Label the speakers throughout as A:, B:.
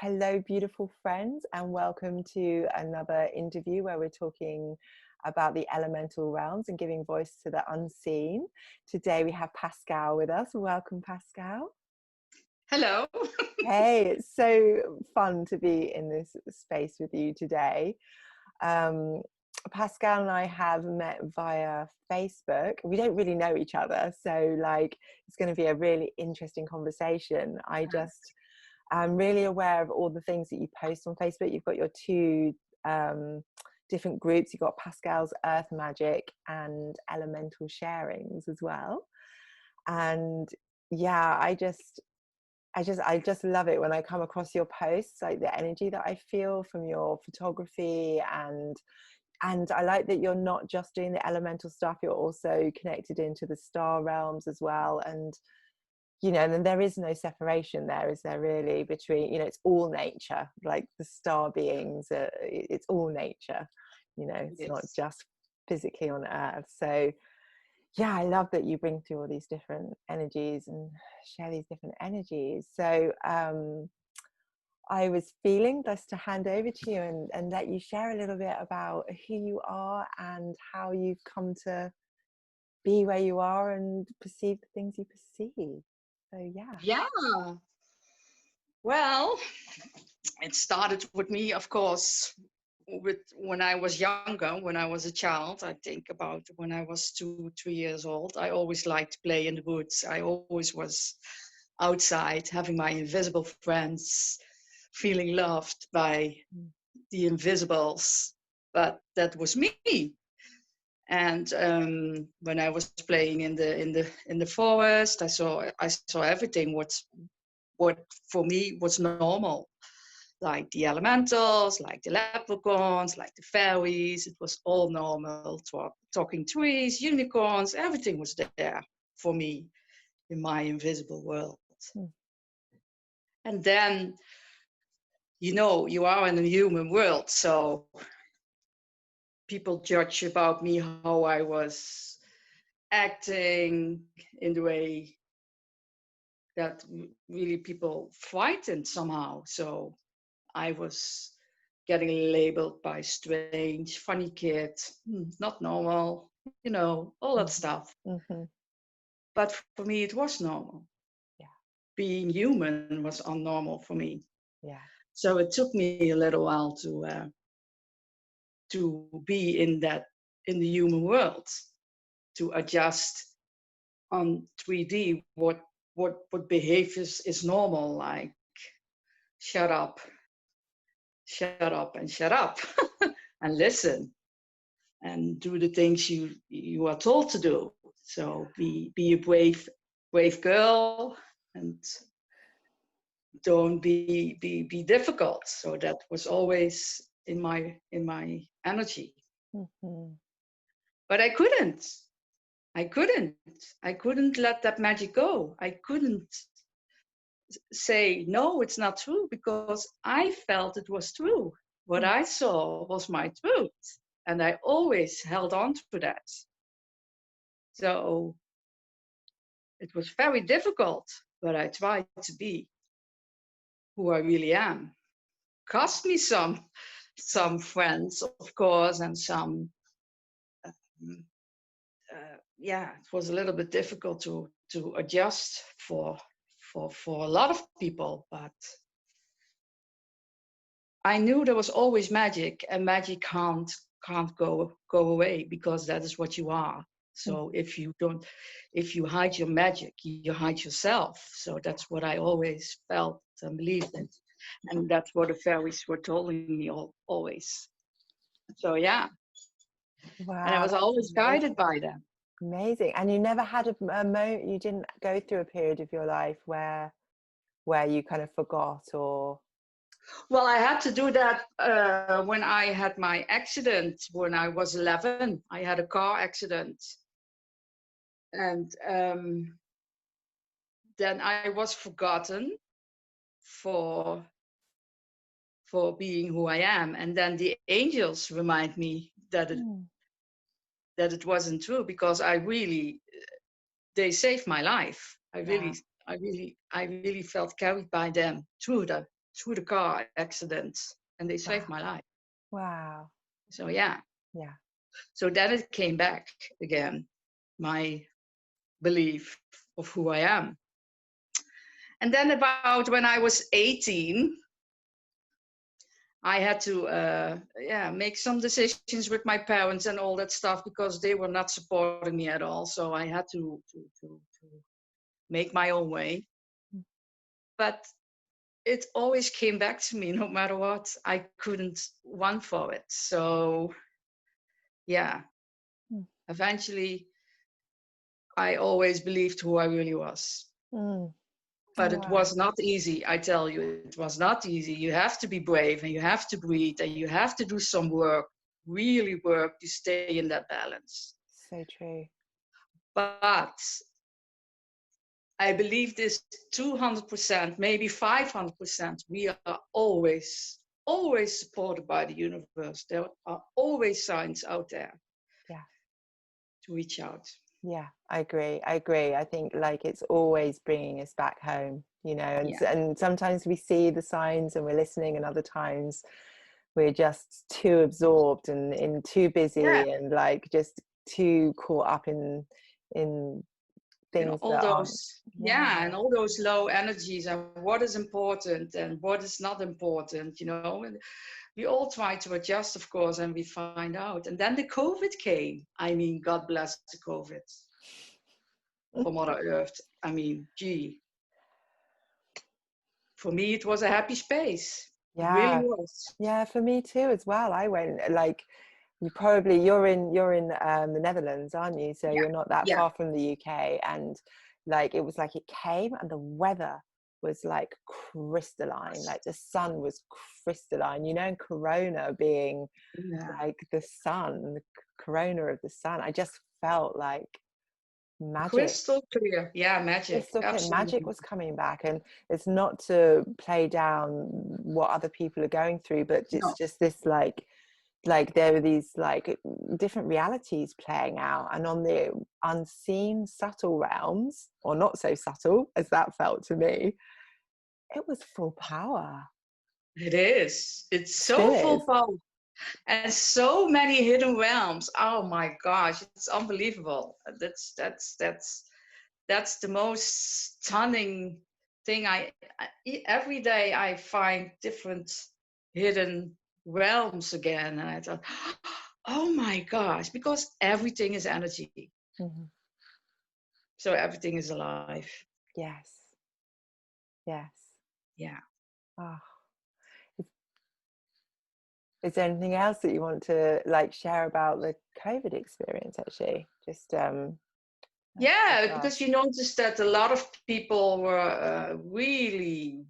A: Hello, beautiful friends, and welcome to another interview where we're talking about the elemental realms and giving voice to the unseen. Today we have Pascale with us. Welcome, Pascale.
B: Hello.
A: Hey, it's so fun to be in this space with you today. Pascale and I have met via Facebook. We don't really know each other, so it's going to be a really interesting conversation. I'm really aware of all the things that you post on Facebook. You've got your two different groups. You've got Pascales Earthmagic and Elemental Sharings as well. And yeah, I just love it when I come across your posts, like the energy that I feel from your photography, and I like that you're not just doing the elemental stuff, you're also connected into the star realms as well. And and there is no separation there, is there really, between, it's all nature, like the star beings, it's all nature, it's not
B: Yes.
A: just physically on Earth. So yeah, I love that you bring through all these different energies and share these different energies. So I was feeling just to hand over to you and let you share a little bit about who you are and how you've come to be where you are and perceive the things you perceive. So yeah.
B: Yeah. Well, it started with me, of course, with when I was younger, when I was a child. I think about when I was 2, 3 years old. I always liked to play in the woods. I always was outside, having my invisible friends, feeling loved by the invisibles. But that was me. And when I was playing in the forest, I saw everything what for me was normal, like the elementals, like the leprechauns, like the fairies. It was all normal. Talking trees, unicorns, everything was there for me in my invisible world. And then, you are in a human world, so people judge about me how I was acting in the way that really people frightened somehow. So I was getting labeled by strange, funny kid, not normal, all that stuff.
A: Mm-hmm.
B: But for me, it was normal.
A: Yeah.
B: Being human was unnormal for me.
A: Yeah.
B: So it took me a little while to be in the human world, to adjust on 3D what behaviors is normal, like shut up, and shut up, and listen, and do the things you are told to do. So be a brave girl, and don't be difficult. So that was always in my energy.
A: Mm-hmm.
B: But I couldn't let that magic go. I couldn't say no, it's not true, because I felt it was true. What I saw was my truth, and I always held on to that. So it was very difficult, but I tried to be who I really am. Cost me some friends, of course, and some yeah, it was a little bit difficult to adjust for a lot of people, but I knew there was always magic, and magic can't go away, because that is what you are. So if you hide your magic, you hide yourself. So that's what I always felt and believed in, and that's what the fairies were telling me always. So yeah, and I
A: Wow,
B: was
A: that's
B: always guided by them.
A: amazing. And you never had a moment, you didn't go through a period of your life where you kind of forgot or
B: Well, I had to do that when I had my accident when I was 11. I had a car accident, and then I was forgotten for being who I am. And then the angels remind me that it wasn't true, because they saved my life. I
A: wow.
B: really felt carried by them through through the car accident, and they saved
A: Wow.
B: my life.
A: Wow.
B: So yeah.
A: Yeah.
B: So then it came back again, my belief of who I am. And then about when I was 18, I had to make some decisions with my parents and all that stuff, because they were not supporting me at all. So I had to make my own way.
A: Mm.
B: But it always came back to me no matter what. I couldn't run for it. So yeah,
A: Mm.
B: eventually I always believed who I really was.
A: Mm.
B: But it
A: Wow.
B: was not easy, I tell you. It was not easy. You have to be brave, and you have to breathe, and you have to do some work, really work, to stay in that balance.
A: So true.
B: But I believe this 200%, maybe 500%. We are always supported by the universe. There are always signs out there
A: Yeah.
B: to reach out.
A: Yeah, I agree. I agree. I think like it's always bringing us back home, you know,
B: Yeah.
A: and sometimes we see the signs and we're listening, and other times we're just too absorbed and too
B: Yeah.
A: busy and like just too caught up in
B: And
A: things
B: all
A: that aren't.
B: those,
A: Yeah.
B: yeah, and all those low energies, and what is important and what is not important, And we all try to adjust, of course, and we find out. And then the COVID came. I mean, God bless the COVID for Mother Earth. I mean, gee, for me, it was a happy space. It really
A: Yeah.
B: was.
A: Yeah, for me too as well. I went like you're in the Netherlands, aren't you? So
B: Yeah,
A: you're not that
B: yeah.
A: far from the UK, and like it was like it came and the weather was like crystalline, like the sun was crystalline, you know, and Corona being
B: Yeah.
A: like the sun, the corona of the sun. I just felt like magic.
B: Crystal clear. Yeah, magic.
A: Crystal clear magic
B: Absolutely.
A: was coming back, and it's not to play down what other people are going through, but it's
B: No.
A: just this like there were these like different realities playing out, and on the unseen subtle realms, or not so subtle as that felt to me, it was full power.
B: It is. It's so
A: Still
B: full
A: is.
B: power. And so many hidden realms. Oh my gosh, it's unbelievable. That's the most stunning thing. Every day I find different hidden realms again, and I thought, oh my gosh, because everything is energy,
A: Mhm.
B: so everything is alive.
A: Yes, yes.
B: Yeah.
A: Oh, is, is there anything else that you want to like share about the COVID experience, actually? Just so
B: Yeah,
A: far.
B: because you noticed that a lot of people were really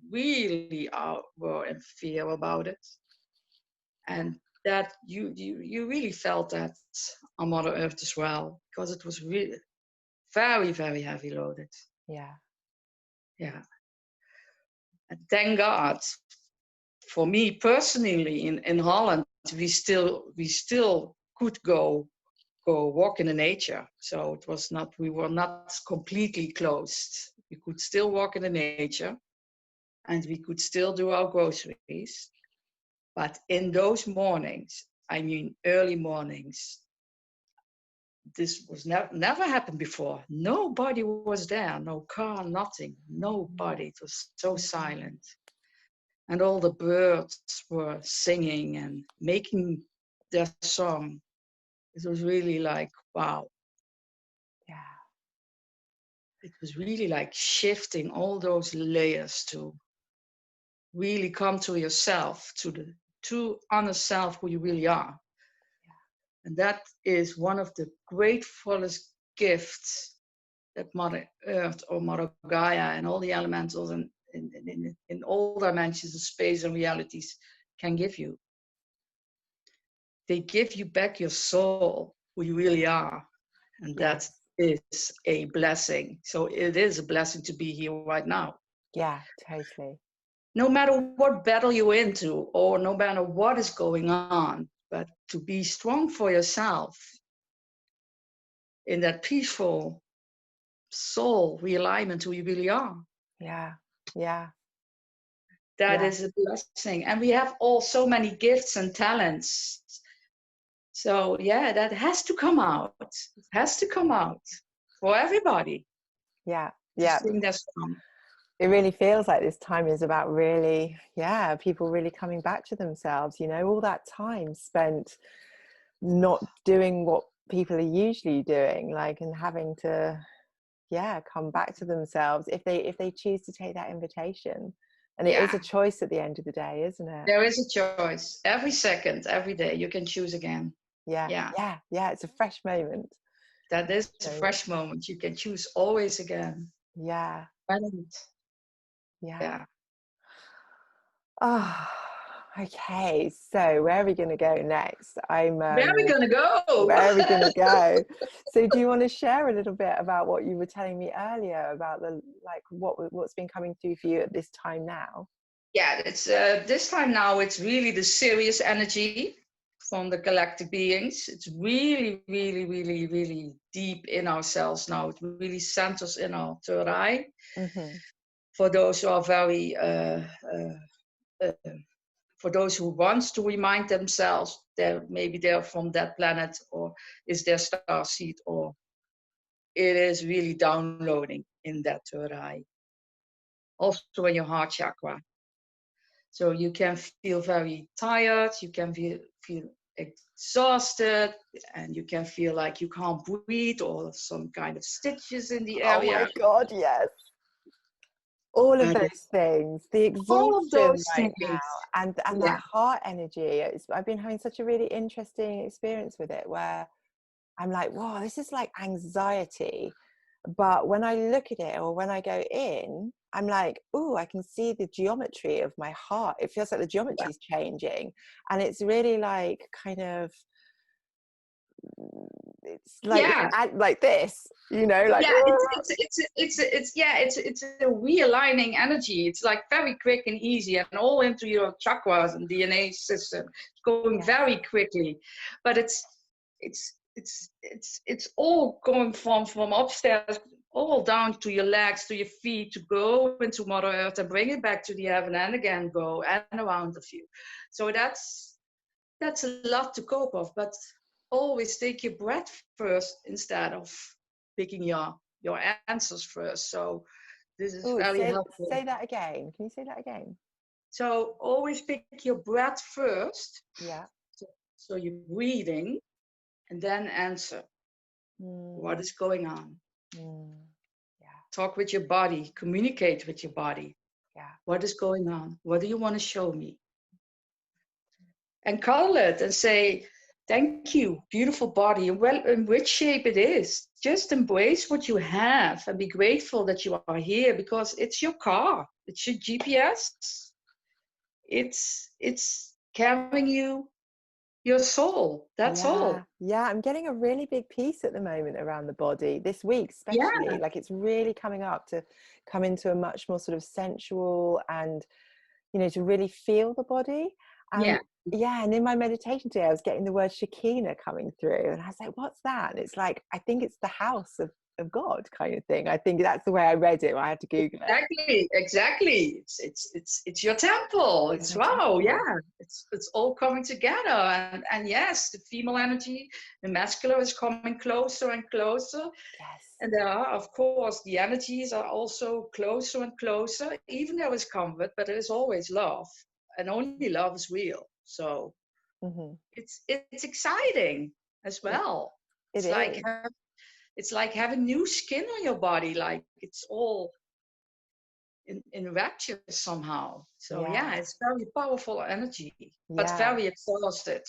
B: were in fear about it,
A: Yeah.
B: and that you really felt that on Mother Earth as well, because it was really very heavy loaded.
A: Yeah.
B: Yeah, and thank God, for me personally, in Holland, we still could go walk in the nature. So it was not, we were not completely closed. We could still walk in the nature, and we could still do our groceries. But in those mornings, I mean early mornings, this was never happened before. Nobody was there, no car, nothing, nobody. It was so silent. And all the birds were singing and making their song. It was really like, wow.
A: Yeah.
B: It was really like shifting all those layers to really come to yourself, to the true honest self, who you really are. And that is one of the gratefulest gifts that Mother Earth or Mother Gaia and all the elementals and in all dimensions of space and realities can give you. They give you back your soul, who you really are. And that
A: Yes.
B: is a blessing. So it is a blessing to be here right now.
A: Yeah, totally.
B: No matter what battle you're into, or no matter what is going on, but to be strong for yourself in that peaceful soul realignment who you really are.
A: Yeah. Yeah.
B: That
A: Yeah.
B: is a blessing. And we have all so many gifts and talents. So yeah, that has to come out. It has to come out for everybody
A: Yeah.
B: to
A: Yeah.
B: sing their song.
A: It really feels like this time is about really, yeah, people really coming back to themselves, you know, all that time spent not doing what people are usually doing, like, and having to, yeah, come back to themselves if they choose to take that invitation. And it is
B: Yeah,
A: a choice at the end of the day, isn't it?
B: there is a choice. Every second, every day, you can choose again.
A: Yeah.
B: Yeah,
A: Yeah. Yeah. It's a fresh moment.
B: that is a
A: So
B: fresh moment. You can choose always again.
A: yeah.
B: Right.
A: Yeah.
B: Yeah.
A: Oh, okay. So where are we going to go next?
B: Where are we gonna go?
A: Where are we going to go? So do you want to share a little bit about what you were telling me earlier about the, like, what's been coming through for you at this time now?
B: Yeah, it's this time now. It's really the serious energy from the galactic beings. It's really, really, really, really deep in ourselves now. It really centers in our third eye.
A: Mm-hmm.
B: For those who are very uh, for those who wants to remind themselves that maybe they're from that planet or is their star seed, or it is really downloading in that third eye, also in your heart chakra. So you can feel very tired, you can feel exhausted, and you can feel like you can't breathe or some kind of stitches in the
A: Oh my
B: area.
A: God, yes. All of
B: And
A: those things, the
B: all of
A: exhaustion
B: those
A: right
B: things.
A: now, and that
B: Yeah.
A: heart energy. I've been having such a really interesting experience with it, where I'm like, wow, this is like anxiety. But when I look at it, or when I go in, I'm like, oh, I can see the geometry of my heart. It feels like the geometry is changing. And it's really like kind of, it's
B: Yeah.
A: like this, you know, like,
B: Yeah, it's a realigning energy. It's like very quick and easy, and all into your chakras and DNA system. It's going
A: yes,
B: very quickly, but it's all going from upstairs all down to your legs, to your feet, to go into Mother Earth and bring it back to the heaven, and again go and around of you. So that's a lot to cope of, but always take your breath first instead of picking your answers first. So this is
A: oh,
B: very helpful.
A: say that again. Can you say that again?
B: So always pick your breath first.
A: Yeah.
B: So you're breathing and then answer. What
A: Mm,
B: is going on?
A: mm, yeah,
B: Talk with your body, communicate with your body.
A: yeah.
B: What is going on? What do you want to show me? And cuddle it and say, thank you, beautiful body, and well, in which shape it is. Just embrace what you have and be grateful that you are here, because it's your car, it's your GPS, it's carrying you, your soul. That's
A: Yeah,
B: all.
A: yeah, I'm getting a really big piece at the moment around the body this week,
B: Yeah,
A: especially. Like, it's really coming up to come into a much more sort of sensual and, you know, to really feel the body.
B: yeah.
A: Yeah, and in my meditation today, I was getting the word Shekinah coming through, and I was like, what's that? And it's like, I think it's the house of God kind of thing. I think that's the way I read it. I had to Google it.
B: Exactly. It's your temple.
A: It's
B: It's
A: my
B: wow, yeah.
A: temple.
B: It's all coming together. And yes, the female energy, the masculine is coming closer and closer.
A: Yes.
B: And there are, of course, the energies are also closer and closer. Even there is comfort, but there is always love. And only love is real. So
A: Hmm.
B: it's exciting as well.
A: It
B: It's like
A: is.
B: it's like having new skin on your body, like it's all in rapture somehow. So yeah,
A: Yeah.
B: it's very powerful energy, but
A: Yeah.
B: very exhausted.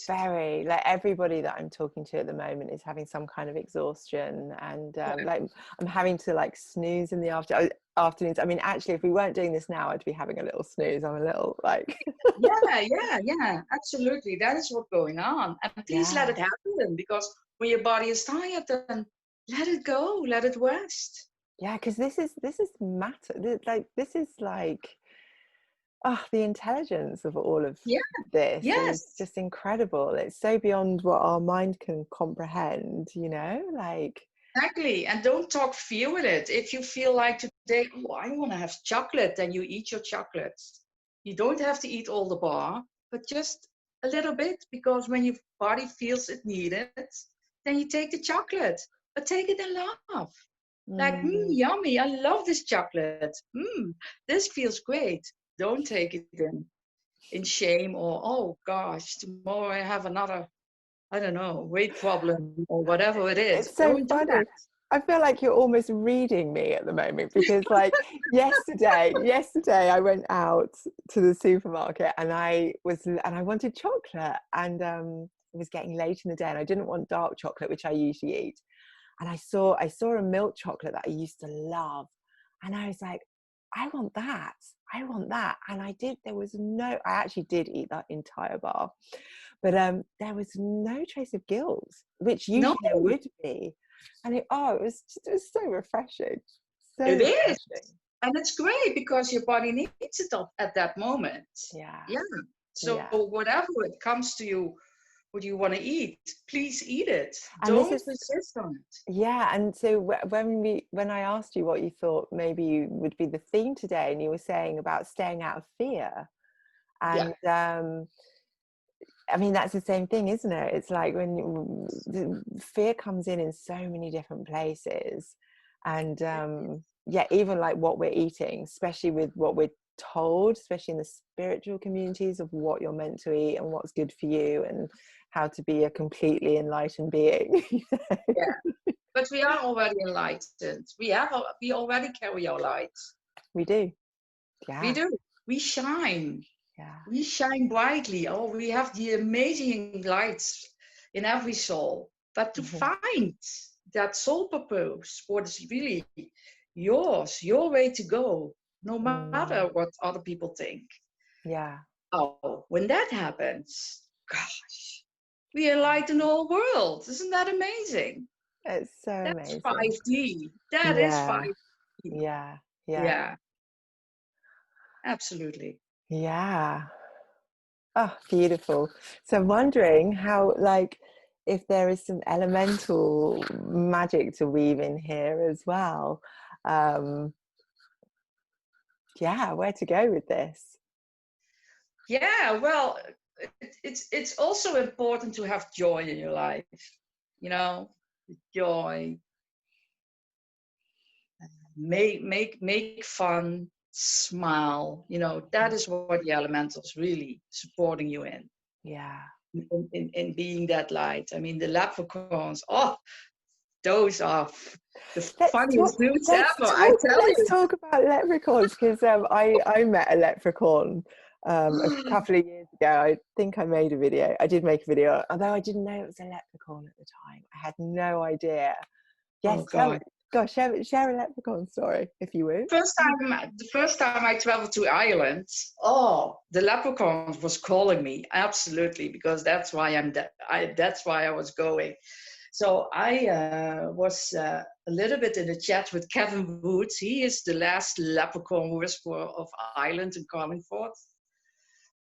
A: Very, like, everybody that I'm talking to at the moment is having some kind of exhaustion, and
B: Yeah,
A: like, I'm having to like snooze in the afternoons. I mean, actually, if we weren't doing this now, I'd be having a little snooze. I'm a little like
B: yeah, absolutely. That is what's going on. And please let
A: yeah,
B: it happen, because when your body is tired, then let it go, let it rest.
A: yeah, because this is matter. Like, this is like, oh, the intelligence of all of
B: Yeah,
A: this is
B: yes.
A: just incredible. It's so beyond what our mind can comprehend, like,
B: Exactly. And don't talk fear with it. If you feel like say, oh, I want to have chocolate, then you eat your chocolates. You don't have to eat all the bar, but just a little bit, because when your body feels it needed, then you take the chocolate, but take it in love. Like,
A: Mm.
B: yummy, I love this chocolate. This feels great. Don't take it in shame or, oh gosh, tomorrow I have another, I don't know, weight problem or whatever it is.
A: It's so
B: Don't do that.
A: funny. I feel like you're almost reading me at the moment, because like yesterday I went out to the supermarket and I wanted chocolate, and it was getting late in the day and I didn't want dark chocolate, which I usually eat. And I saw a milk chocolate that I used to love, and I was like, I want that. I want that. And I actually did eat that entire bar, but there was no trace of guilt, which
B: No,
A: usually there would be. And it was so refreshing. So
B: it is.
A: refreshing.
B: And it's great because your body needs it at that moment.
A: Yeah.
B: Yeah. So
A: Yeah.
B: whatever it comes to you, what you want to eat, please eat it.
A: And this
B: Don't
A: is,
B: resist on it.
A: yeah. And so when I asked you what you thought maybe would be the theme today, and you were saying about staying out of fear,
B: Yeah.
A: and I mean, that's the same thing, isn't it? It's like when the fear comes in so many different places. And yeah, even like what we're eating, especially with what we're told, especially in the spiritual communities, of what you're meant to eat and what's good for you and how to be a completely enlightened being.
B: Yeah. But we are already enlightened. We already carry our light.
A: We do.
B: We
A: Yeah.
B: do. We shine.
A: Yeah.
B: We shine brightly. Oh, we have the amazing lights in every soul. But to
A: Mm-hmm.
B: find that soul purpose, what is really yours, your way to go, no
A: Mm.
B: matter what other people think.
A: Yeah.
B: Oh, when that happens, gosh, we enlighten the whole world. Isn't that amazing?
A: It's so
B: That's
A: amazing.
B: 5D. That is
A: Yeah.
B: 5D.
A: Yeah. Yeah.
B: Yeah, absolutely.
A: Yeah. Oh, beautiful. So I'm wondering how, like, if there is some elemental magic to weave in here as well. Um, yeah, where to go with this?
B: Yeah, well, it's also important to have joy in your life. You know, joy, make fun, smile. You know, that is what the elementals really supporting you
A: Yeah.
B: in being that light. I mean, the leprechauns. Oh, those are the
A: Let's talk.
B: funniest dudes ever. I tell
A: Let's
B: you.
A: talk about leprechauns, because I met a leprechaun a couple of years ago. I think I made a video. I did make a video, although I didn't know it was a leprechaun at the time. I had no idea. Yes,
B: Oh God.
A: share a leprechaun story if you would.
B: The first time I traveled to Ireland, oh, the leprechaun was calling me absolutely, because that's why that's why I was going. So I was a little bit in a chat with Kevin Woods. He is the last leprechaun whisperer of Ireland in Carlingford.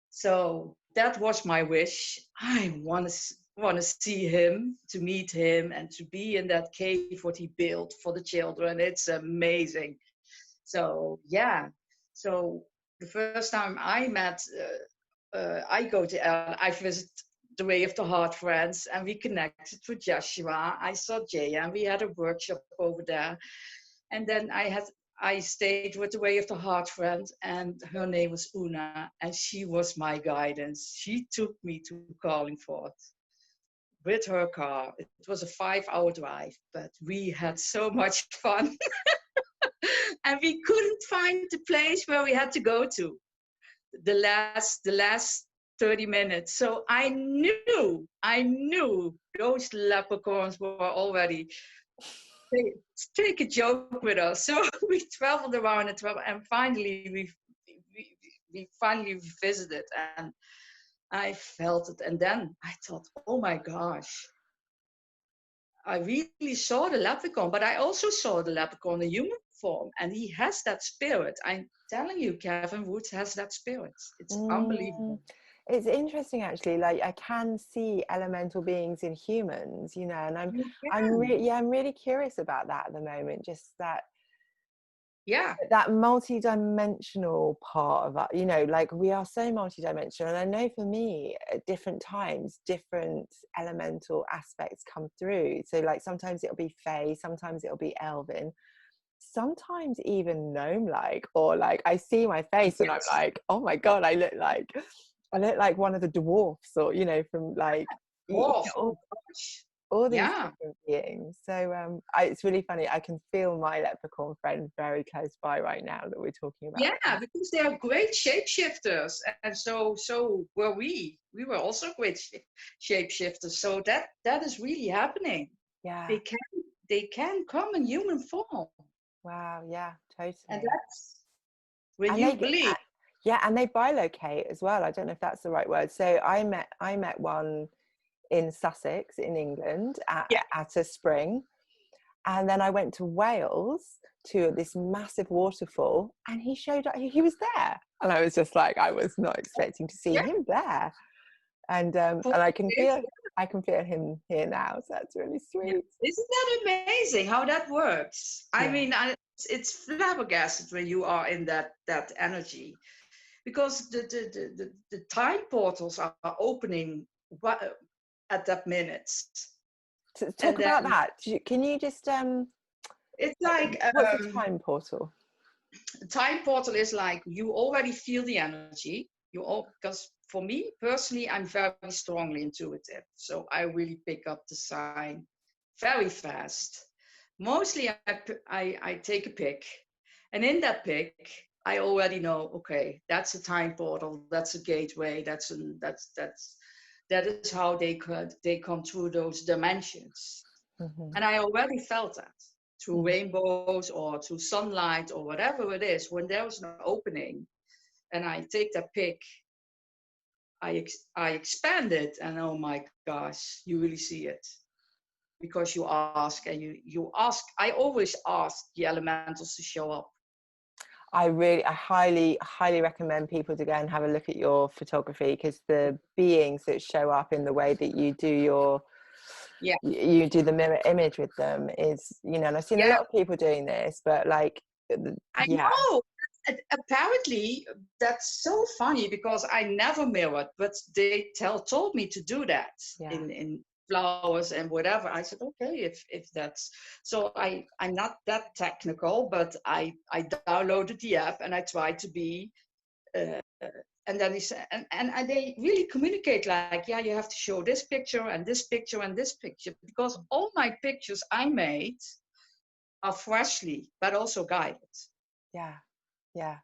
B: So that was my wish. I want to see him, to meet him, and to be in that cave what he built for the children. It's amazing. So yeah, so the first time I met, I go to I visit the Way of the Heart friends, and we connected with Joshua. I saw Jay, and we had a workshop over there. And then I stayed with the Way of the Heart friend, and her name was Una, and she was my guidance. She took me to Carlingford with her car. It was a 5-hour drive, but we had so much fun. And we couldn't find the place where we had to go to the last 30 minutes. So I knew those leprechauns were already take a joke with us. So we traveled around and finally we finally visited, and I felt it. And then I thought, oh my gosh, I really saw the leprechaun, but I also saw the leprechaun in human form, and he has that spirit. I'm telling you, Kevin Woods has that spirit. It's
A: Mm,
B: unbelievable.
A: it's interesting, actually. Like, I can see elemental beings in humans, and
B: You can.
A: I'm really curious about that at the moment. Just that,
B: Yeah.
A: That multi-dimensional part of us, you know, like we are so multi-dimensional, and I know for me at different times different elemental aspects come through. So like sometimes it'll be Fae, sometimes it'll be Elven, sometimes even gnome like, or like I see my face and I'm
B: Yes.
A: like, oh my god, I look like one of the dwarfs, or you know, from like
B: Oh, oh gosh.
A: all these
B: Yeah.
A: different beings. So it's really funny. I can feel my leprechaun friend very close by right now that we're talking about
B: Yeah,
A: this.
B: because they are great shapeshifters, and so were we. We were also great shapeshifters. So that is really happening.
A: Yeah.
B: They can they can come in human form,
A: Wow. Yeah.
B: and
A: Totally.
B: that's when
A: And
B: you
A: they get,
B: believe.
A: yeah, and they bilocate as well. I don't know if that's the right word. So I met one in Sussex in England
B: Yeah.
A: at a spring, and then I went to Wales to this massive waterfall, and he showed up. He was there, and I was just like, I was not expecting to see
B: Yeah.
A: him there. And
B: For
A: I can feel him here now. So that's really
B: Yeah.
A: sweet.
B: Isn't that amazing how that works? I
A: Yeah.
B: mean, it's flabbergasted when you are in that energy, because the time portals are opening at that minute,
A: To
B: and
A: talk
B: then
A: about that, can you just
B: it's like
A: what's a time portal?
B: the time portal is like you already feel the energy. You all, because for me personally, I'm very strongly intuitive, so I really pick up the sign very fast. Mostly, I take a pick, and in that pick, I already know. Okay, that's a time portal. That's a gateway. That is how they come through those dimensions.
A: Mm-hmm.
B: And I already felt that through
A: Mm-hmm.
B: rainbows or through sunlight or whatever it is. When there was an opening, and I take that pick, I expand it, and oh my gosh, you really see it, because you ask, and you ask. I always ask the elementals to show up.
A: I highly recommend people to go and have a look at your photography, because the beings that show up in the way that you do
B: Yeah,
A: you do the mirror image with them is, you know, and I've seen a
B: yeah,
A: lot of people doing this, but like,
B: I
A: yeah,
B: know. Apparently, that's so funny, because I never mirrored, but they told me to do that
A: yeah,
B: in flowers and whatever. I said, okay, if that's so. I'm not that technical, but I downloaded the app and I tried to be. Uh, and then he said, and they really communicate like, yeah, you have to show this picture and this picture and this picture, because all my pictures I made are freshly but also guided.
A: yeah, yeah.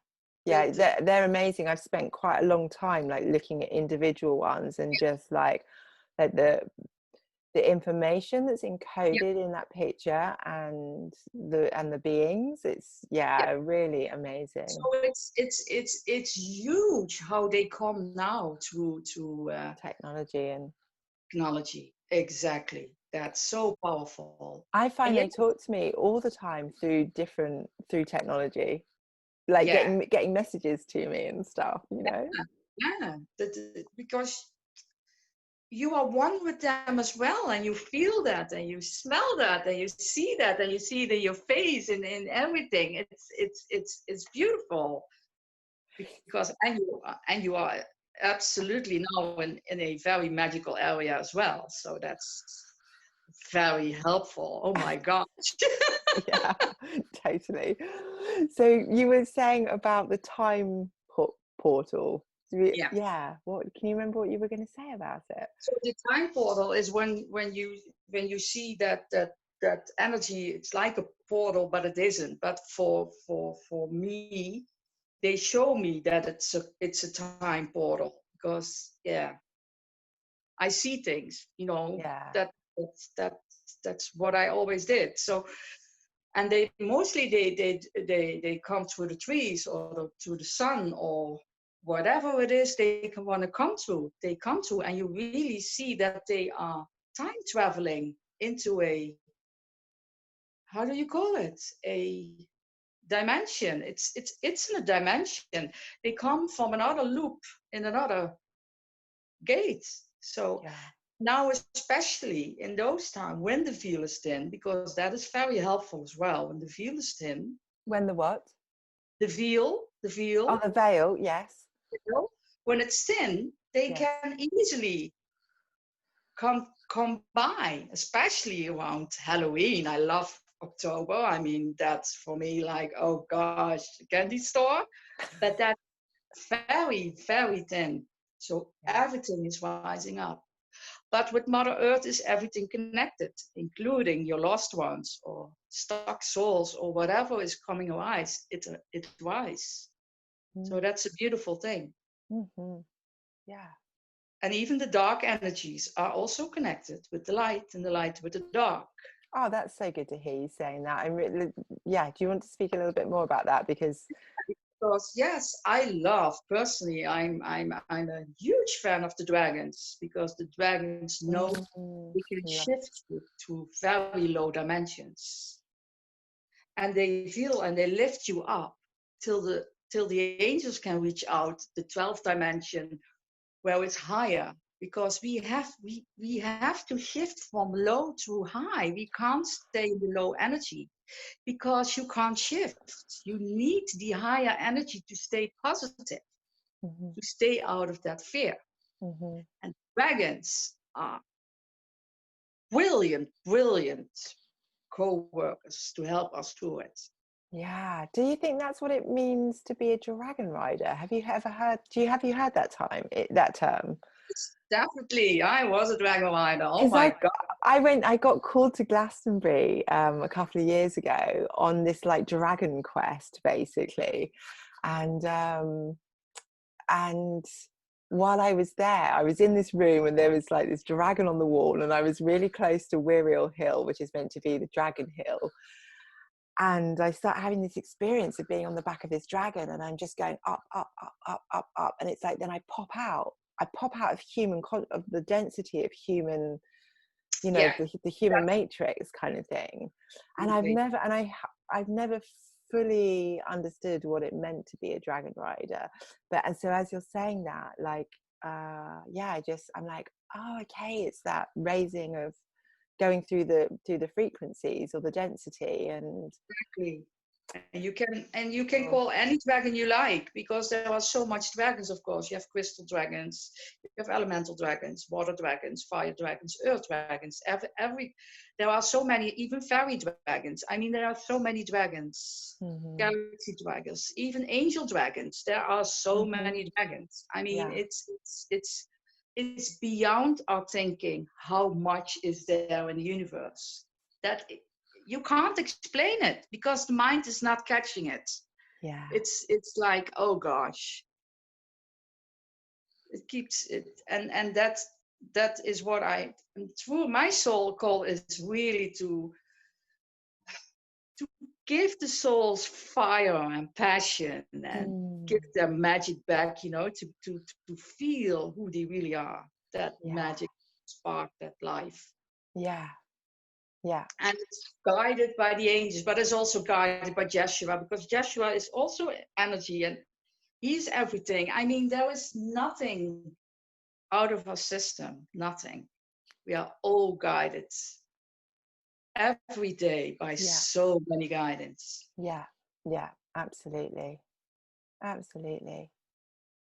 B: The,
A: Yeah,
B: the,
A: they're amazing. I've spent quite a long time like looking at individual ones, and just like the information that's
B: yeah,
A: encoded in that picture, and the beings, it's,
B: yeah.
A: yeah, really
B: So
A: amazing.
B: it's huge how they come now to
A: Technology, and
B: technology. Exactly. That's so powerful.
A: I
B: And
A: find
B: yeah,
A: they talk to me all the time through technology, like
B: yeah,
A: getting messages to me and stuff, you know.
B: yeah. Because you are one with them as well, and you feel that, and you smell that, and you see that, and you see it in your face and in everything. It's beautiful, because and you are absolutely now in a very magical area as well. So that's very helpful. Oh my gosh.
A: Yeah, totally. So you were saying about the time portal.
B: Yeah.
A: Yeah, what can you remember what you were going to say about it?
B: So the time portal is when you see that energy. It's like a portal, but it isn't. But for me, they show me that it's a time portal, because yeah, I see things.
A: Yeah,
B: That that's what I always did. So, and they mostly they come through the trees or through the sun or whatever it is they want to come through. They come through, and you really see that they are time traveling into a, how do you call it, a dimension. It's in a dimension. They come from another loop in another gate. So
A: yeah.
B: now, especially in those times when the veil is thin, because that is very helpful as well. When the veil is thin,
A: When the what?
B: the veil,
A: Oh, the veil, yes.
B: when it's thin, they
A: Yes.
B: can easily come by, especially around Halloween. I love October. I mean, that's for me like, oh gosh, candy store. But that's very, very thin. So
A: Yeah.
B: everything is rising up. But with Mother Earth is everything connected, including your lost ones or stuck souls or whatever is coming arise. It rise. So that's a beautiful thing.
A: Mm-hmm. Yeah.
B: And even the dark energies are also connected with the light and the light with the dark.
A: Oh, that's so good to hear you saying that. I'm really, yeah. Do you want to speak a little bit more about that? Because
B: Because yes, I love personally. I'm a huge fan of the dragons because the dragons know they can
A: yeah.
B: shift you to very low dimensions, and they feel and they lift you up till the angels can reach out the 12th dimension where it's higher, because we have to shift from low to high. We can't stay in the low energy because you can't shift. You need the higher energy to stay positive,
A: Mm-hmm.
B: to stay out of that fear.
A: Mm-hmm.
B: And dragons are brilliant co-workers to help us through it.
A: Yeah. Do you think that's what it means to be a dragon rider? Have you ever heard? Have you heard that that term?
B: Definitely, I was a dragon rider. Oh
A: Because
B: my God.
A: I got called to Glastonbury a couple of years ago on this like dragon quest, basically, and and while I was there, I was in this room and there was like this dragon on the wall, and I was really close to Wiriel Hill, which is meant to be the dragon hill. And I start having this experience of being on the back of this dragon, and I'm just going up, up, up, up, up, up, and it's like then I pop out. I pop out of of the density of human, you know,
B: Yeah,
A: the human matrix kind of thing. And
B: definitely.
A: I've never fully understood what it meant to be a dragon rider. But and so as you're saying that, like yeah, I'm like, oh, okay, it's that raising of going through the frequencies or the density. And
B: Exactly. And you can
A: oh,
B: call any dragon you like, because there are so much dragons. Of course, you have crystal dragons, you have elemental dragons, water dragons, fire dragons, earth dragons. Every there are so many, even fairy dragons. I mean, there are so many dragons,
A: mm-hmm,
B: galaxy dragons, even angel dragons. There are so
A: mm-hmm,
B: many dragons. I mean,
A: yeah,
B: it's beyond our thinking how much is there in the universe that you can't explain it because the mind is not catching it.
A: yeah,
B: It's like, oh gosh, it keeps it. And that is what I, through my soul call, is really to give the souls fire and passion and
A: mm,
B: give them magic back, to feel who they really are, that
A: yeah,
B: magic spark, that life.
A: yeah, yeah,
B: And it's guided by the angels, but it's also guided by Joshua, because Joshua is also energy and he's everything. I mean, there is nothing out of our system, nothing. We are all guided every day by
A: yeah,
B: so many guidance.
A: yeah, yeah, absolutely, absolutely.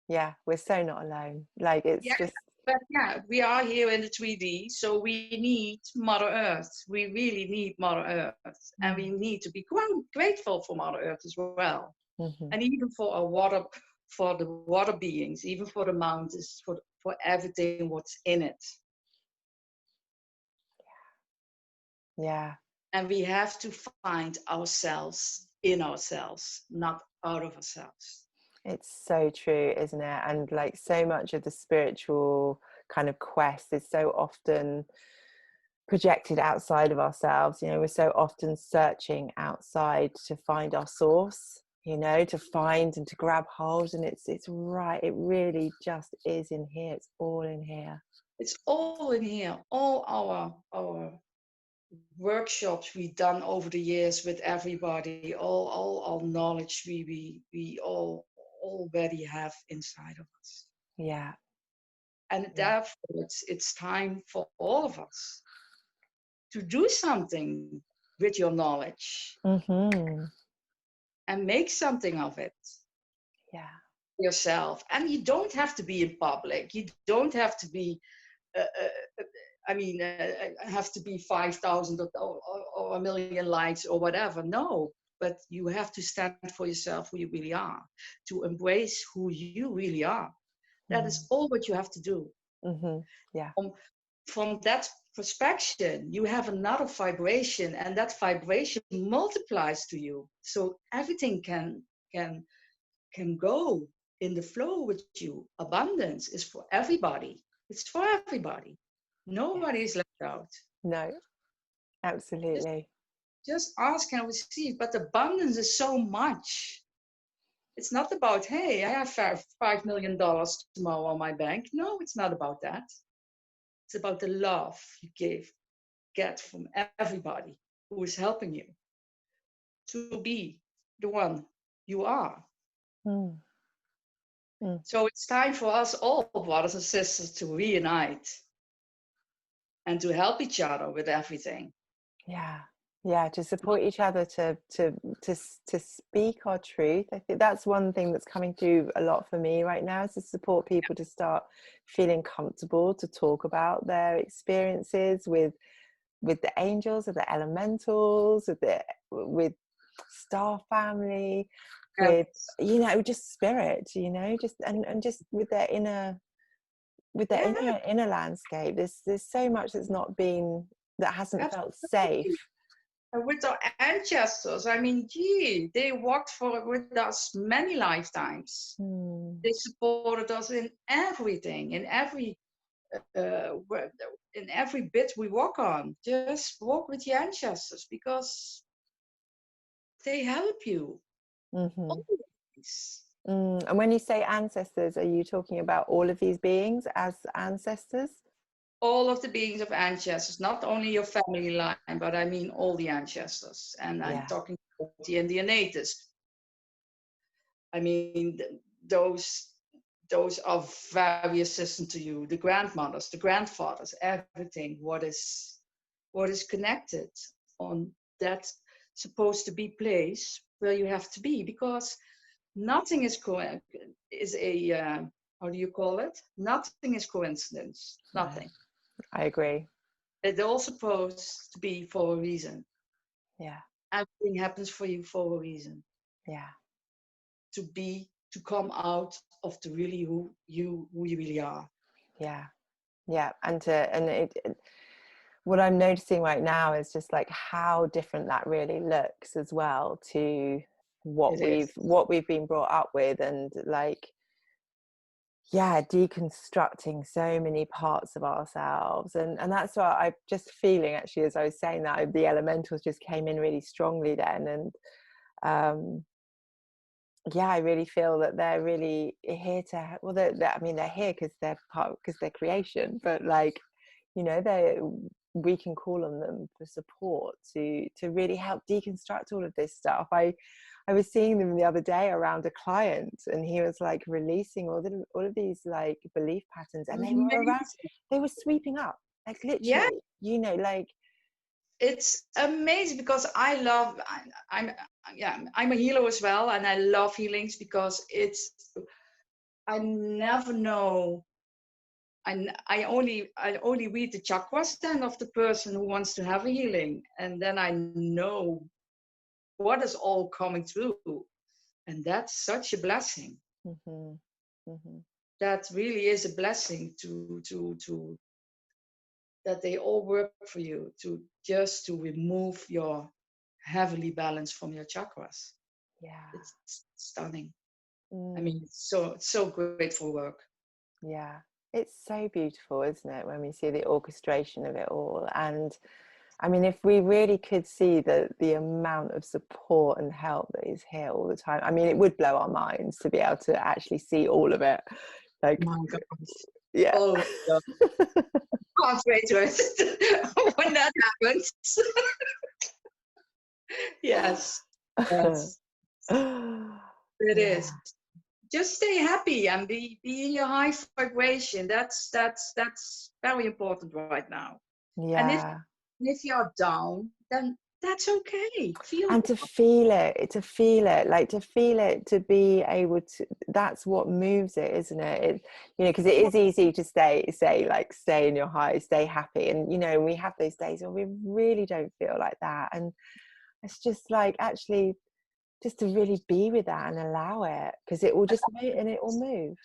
A: Yeah, we're so not alone. Like
B: Yeah,
A: it's just
B: but yeah, we are here in the 3D, so we need Mother Earth. We really need Mother Earth, and we need to be grateful for Mother Earth as well,
A: mm-hmm.
B: and even for our water, for the water beings, even for the mountains, for everything what's in it.
A: Yeah,
B: And we have to find ourselves in ourselves, not out of ourselves.
A: it's so true, isn't it? And like so much of the spiritual kind of quest is so often projected outside of ourselves. You know, we're so often searching outside to find our source, you know, to find and to grab hold. And it's right, it really just is in here. It's all in here.
B: It's all in here. All our workshops we've done over the years with everybody, all our knowledge we all already have inside of us.
A: Yeah,
B: And
A: yeah,
B: therefore it's time for all of us to do something with your knowledge
A: mm-hmm.
B: and make something of it
A: Yeah.
B: yourself. And you don't have to be in public. You don't have to be, have to be 5,000 or a million likes or whatever. No, but you have to stand for yourself, who you really are, to embrace who you really are. That is all what you have to do.
A: Mm-hmm. Yeah.
B: From that perspective, you have another vibration, and that vibration multiplies to you. So everything can go in the flow with you. Abundance is for everybody. It's for everybody.
A: Yes.
B: Nobody is left out.
A: No, absolutely.
B: Just ask and receive. But abundance is so much. It's not about, hey, I have $5 million tomorrow on my bank. No, it's not about that. It's about the love you get from everybody who is helping you to be the one you are.
A: Mm. Mm.
B: So it's time for us all, brothers and sisters, to reunite and to help each other with everything.
A: Yeah. Yeah, to support each other, to speak our truth. I think that's one thing that's coming through a lot for me right now, is to support people to start feeling comfortable to talk about their experiences with the angels, with the elementals, with star family, with,
B: Yes.
A: you know, just spirit, you know, just and just with their
B: Yeah,
A: inner landscape. There's so much that's not been, that hasn't felt safe.
B: absolutely. And with our ancestors, I mean, gee, they walked with us many lifetimes.
A: Hmm.
B: They supported us in everything, uh, in every bit we walk on. Just walk with the ancestors, because they help you
A: Mm-hmm.
B: always.
A: And when you say ancestors, are you talking about all of these beings as ancestors?
B: All of the beings of ancestors, not only your family line, but I mean all the ancestors. And I'm
A: Yeah.
B: talking about the Indian natives. I mean, those are very assistant to you. The grandmothers, the grandfathers, everything. What is connected on that supposed to be place where you have to be, because nothing is a how do you call it? Nothing is coincidence.
A: No,
B: Nothing.
A: I agree.
B: It's all supposed to be for a reason.
A: Yeah.
B: Everything happens for you for a reason.
A: Yeah.
B: To come out of the really who you really are.
A: Yeah. Yeah. What I'm noticing right now is just like how different that really looks as well to
B: It is.
A: what we've been brought up with, and like, yeah, deconstructing so many parts of ourselves. And that's what I'm just feeling, actually, as I was saying that, the elementals just came in really strongly then. And yeah, I really feel that they're really here to, well, I mean, they're here because they're creation, but like, you know, we can call on them for support to really help deconstruct all of this stuff. I was seeing them the other day around a client, and he was like releasing all of these like belief patterns, and they were around,
B: Amazing.
A: they were sweeping up, like
B: Yeah,
A: literally, you know, like,
B: it's amazing, because I'm yeah, I'm a healer as well, and I love healings, because I never know. I only read the chakras then of the person who wants to have a healing, and then I know what is all coming through, and that's such a blessing.
A: mm-hmm, mm-hmm,
B: That really is a blessing to that they all work for you, to remove your heavily balance from your chakras.
A: yeah,
B: It's stunning. I mean,
A: mm,
B: it's so grateful work.
A: yeah. It's so beautiful, isn't it, when we see the orchestration of it all. And I mean, if we really could see the amount of support and help that is here all the time, I mean, it would blow our minds to be able to actually see all of it. Like,
B: My God.
A: yeah.
B: Oh my God. Can't wait to it when that happens. Yes. Yes. It
A: Yeah.
B: is. Just stay happy and be in your high vibration. That's very important right now. And if
A: Yeah.
B: you're down, then That's okay. Feel
A: And to feel it, to be able to, that's what moves it, isn't it? It, you know, because it is easy to stay in your high, stay happy. And, you know, we have those days where we really don't feel like that. And it's just like, actually, just to really be with that and allow it, because it will just move, and it will move.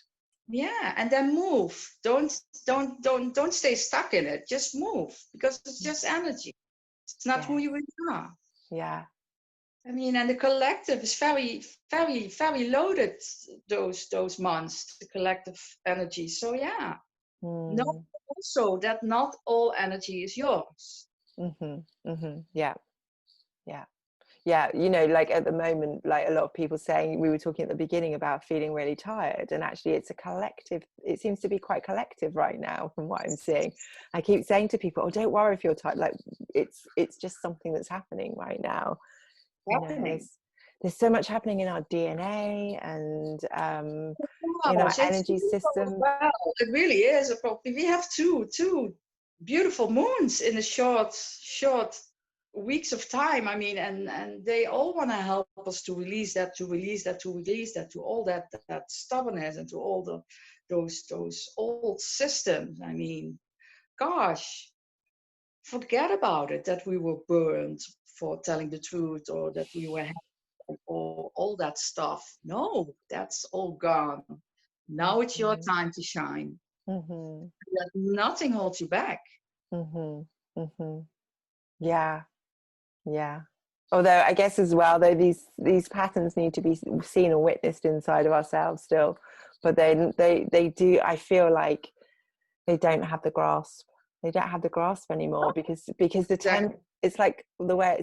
B: Yeah, and then move. Don't stay stuck in it. Just move, because it's just energy. It's not who
A: Yes.
B: you really are.
A: Yeah.
B: I mean, and the collective is very, very, very loaded. Those months, the collective energy. So yeah, know
A: Mm.
B: also that not all energy is yours.
A: Yeah. Yeah. Yeah, you know, like at the moment, like a lot of people saying, we were talking at the beginning about feeling really tired, and actually it's a collective, it seems to be quite collective right now from what I'm seeing. I keep saying to people, oh, don't worry if you're tired, like it's just something that's happening right now. You know,
B: Happening.
A: there's so much happening in our DNA and in
B: Wow,
A: our
B: so it's
A: energy system.
B: wow, it really is a problem. We have two beautiful moons in a short weeks of time. I mean, and they all want to help us to release that, to release that, to release that, to all that stubbornness, and to all those old systems. I mean, gosh, forget about it that we were burned for telling the truth, or that we were or all that stuff. No, that's all gone. Now it's your
A: Mm-hmm.
B: time to shine.
A: Mm-hmm.
B: Let nothing holds you back.
A: Mm-hmm. Mm-hmm. Yeah. Yeah. Although I guess as well, though, these patterns need to be seen and witnessed inside of ourselves still, but they do. I feel like they don't have the grasp. They don't have the grasp anymore, because
B: Exactly.
A: it's like the way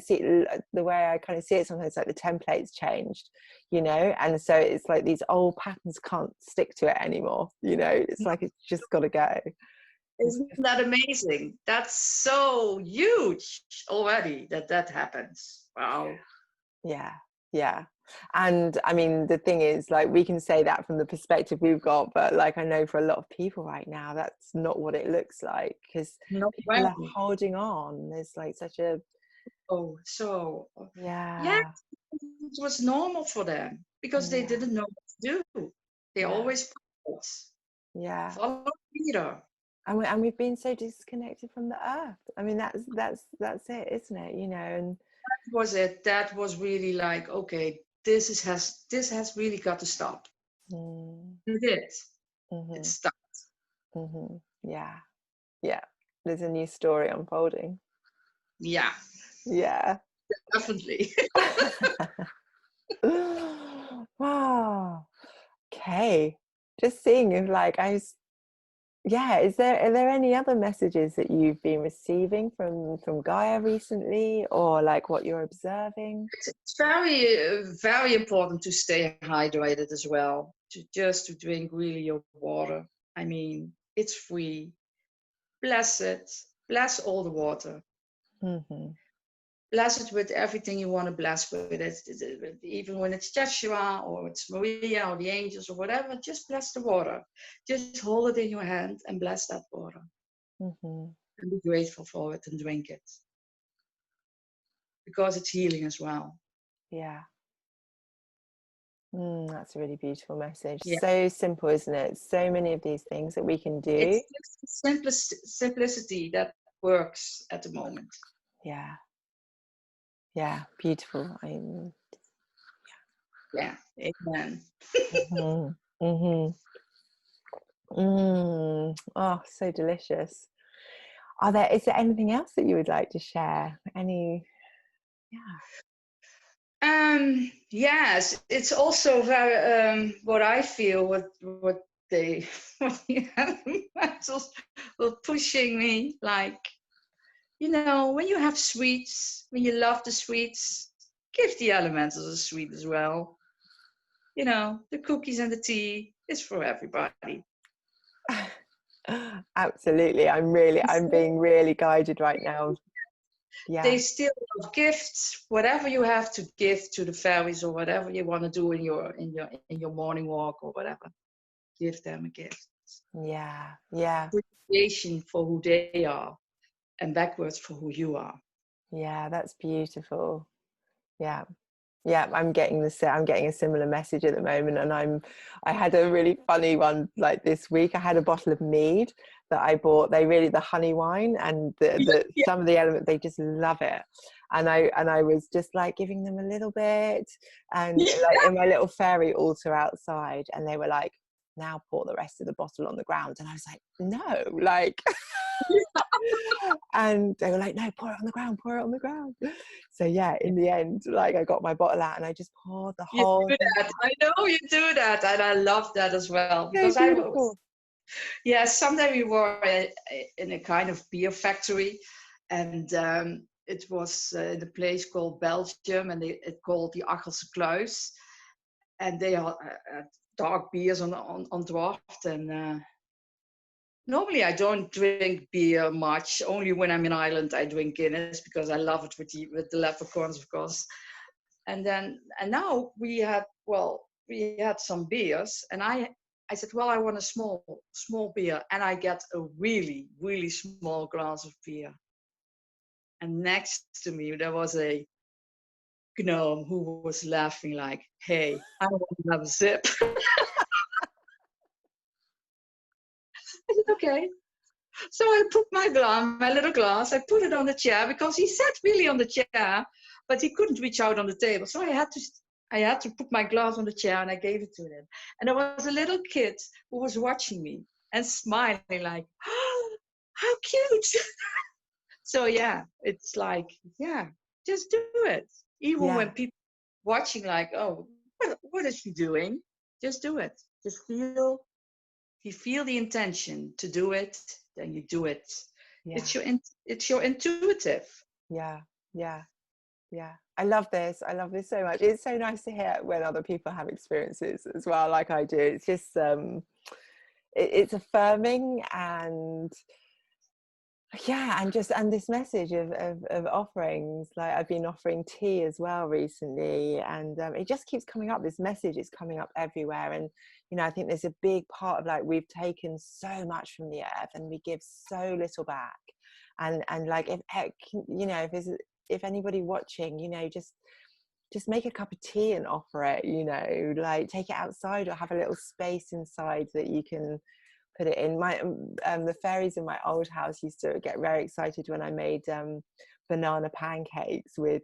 A: I kind of see it sometimes, like the template's changed, you know, and so it's like these old patterns can't stick to it anymore. You know, it's like it's just got to go. It's
B: Isn't
A: just,
B: that amazing? That's so huge already that happens. Wow.
A: yeah, yeah. And I mean, the thing is, like, we can say that from the perspective we've got, but like, I know for a lot of people right now, that's not what it looks like, because
B: No
A: people
B: way.
A: are holding on. There's like such a,
B: Oh, so yeah,
A: yeah,
B: it was normal for them because they
A: yeah,
B: didn't know what to do. They
A: yeah,
B: always followed.
A: yeah.
B: Follow the leader.
A: And we've been so disconnected from the earth. I mean, that's it, isn't it? You know, and
B: That was it. That was really like, okay, this has really got to stop.
A: mm,
B: It did. It
A: mm-hmm,
B: stopped.
A: mm-hmm, yeah, yeah. There's a new story unfolding.
B: Yeah,
A: Yeah.
B: definitely.
A: Wow. Okay. Just seeing if like yeah, are there any other messages that you've been receiving from Gaia recently, or like what you're observing?
B: It's very, very important to stay hydrated as well. To drink really your water. I mean, it's free. Bless it. Bless all the water.
A: Mm-hmm.
B: Bless it with everything you want to bless with it. Even when it's Joshua or it's Maria or the angels or whatever, just bless the water. Just hold it in your hand and bless that water.
A: Mm-hmm.
B: And be grateful for it and drink it. Because it's healing as well.
A: Yeah. That's a really beautiful message.
B: Yeah.
A: So simple, isn't it? So many of these things that we can do.
B: It's just the simplicity that works at the moment.
A: Yeah. Yeah. Beautiful. I'm.
B: Yeah. Amen.
A: Mhm. Oh, so delicious. Is there anything else that you would like to share? Any, yeah.
B: Yes, it's also very what I feel, what they what the elementals were pushing me, like, when you have sweets, when you love the sweets, give the elementals a sweet as well. The cookies and the tea is for everybody.
A: Absolutely. I'm being really guided right now.
B: They
A: Yeah.
B: still love gifts, whatever you have to give to the fairies or whatever you want to do in your morning walk or whatever. Give them a gift.
A: Yeah. Yeah.
B: Appreciation for who they are and backwards for who you are.
A: Yeah, that's beautiful. Yeah. Yeah, I'm getting I'm getting a similar message at the moment, and I had a really funny one like this week. I had a bottle of mead that I bought. They really, the honey wine, and the
B: Yeah.
A: some of the elements, they just love it. And I was just like giving them a little bit, and like in my little fairy altar outside, and they were like, now pour the rest of the bottle on the ground. And I was like, no, like and they were like, no, pour it on the ground, pour it on the ground. So yeah, in the end, like I got my bottle out and I just poured the
B: You
A: whole
B: do
A: thing.
B: that. I know you do that, and I love that as well
A: So
B: because I was.
A: beautiful.
B: Yeah, someday we were in a kind of beer factory, and it was in a place called Belgium, and it called the Achelse Kluis, and they are dark beers on draft. And normally I don't drink beer much. Only when I'm in Ireland I drink Guinness because I love it with the leprechauns, of course. And now we had some beers, and I said, well, I want a small beer, and I get a really really small glass of beer. And next to me there was a gnome who was laughing like, hey, I want to have a sip. I said, okay. So I put my little glass, I put it on the chair because he sat really on the chair, but he couldn't reach out on the table. So I had to put my glass on the chair, and I gave it to him. And there was a little kid who was watching me and smiling like, oh, how cute. So yeah, it's like, yeah, just do it. Even
A: Yeah,
B: when people watching like, oh, what is she doing? Just do it. Just feel, if you feel the intention to do it, then you do it.
A: yeah,
B: It's your intuitive.
A: yeah, yeah, yeah. I love this. I love this so much. It's so nice to hear when other people have experiences as well, like I do. It's just it's affirming, and yeah, and just and this message of offerings, like I've been offering tea as well recently, and it just keeps coming up. This message is coming up everywhere, and I think there's a big part of like we've taken so much from the earth and we give so little back. And like if if anybody watching, just make a cup of tea and offer it, like take it outside or have a little space inside that you can put it in. My the fairies in my old house used to get very excited when I made banana pancakes with